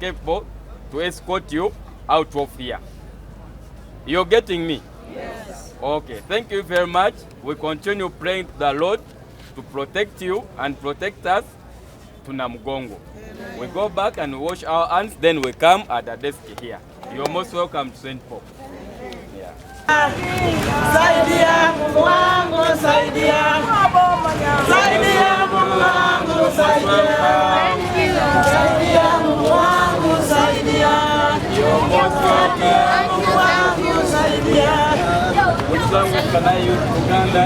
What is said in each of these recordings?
St.Paul to escort you out of here. You're getting me? Yes. Okay, thank you very much. We continue praying to the Lord to protect you and protect us to Namugongo. Amen. We go back and wash our hands, then we come at the desk here. You're most welcome to St. Paul. Yeah. Saidia Mungu wangu, saidia. Saidia Mungu wangu, saidia. Saidia Mungu wangu, saidia. Saidia Mungu wangu, saidia. Which can I use Uganda?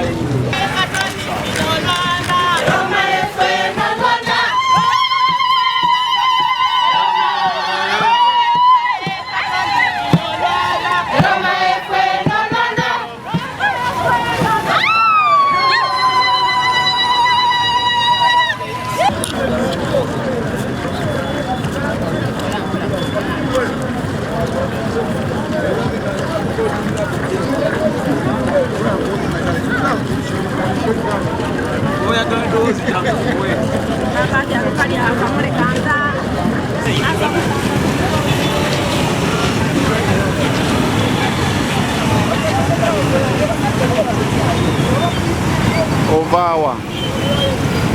Ovawa.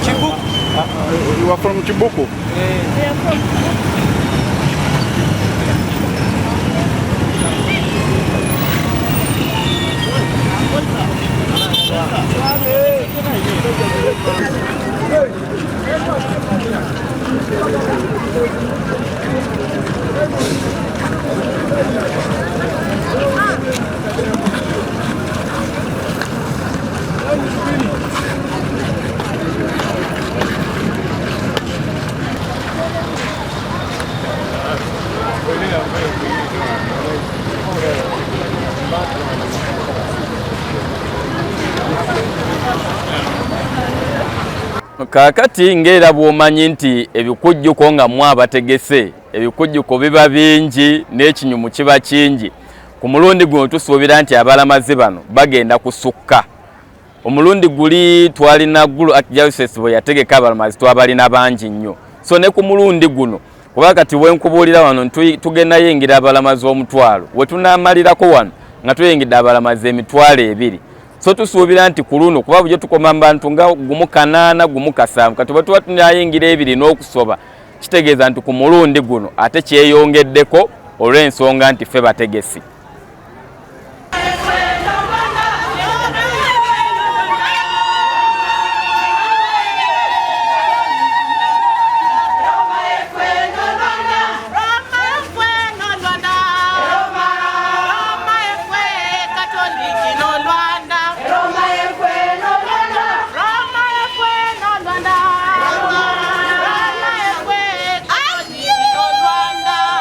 Chibuku. You are from Chibuku? Kakati ngera bwomanyi nti ebikujjuko nga mwabategese ebikujjuko biba bingi n'ekinyumu kiba kingi. Ku mulundi guno tusuubira nti abalamazi bano bagenda kusukka. Omulundi guli twalina Gulu Archdiocese bwe yategeka abalamazi twabalina bangi nnyo. So ne ku mulundi guno kuba kati wenkubuulira wano tugenda yingira abalamazi omutwalo we tunaamalirako wano nga tuyingidde abalamazi emitwalo ebiri. So tusuubira nti ku luno kuba bujjo tukoma bantu nga gumu kanaana gumu kasaamu kati bwe tuba tunayingira ebiri n'okusoba kitegeeza nti ku mulundi guno ate kyeyongeddeko olw'ensonga nti ffe bategesi.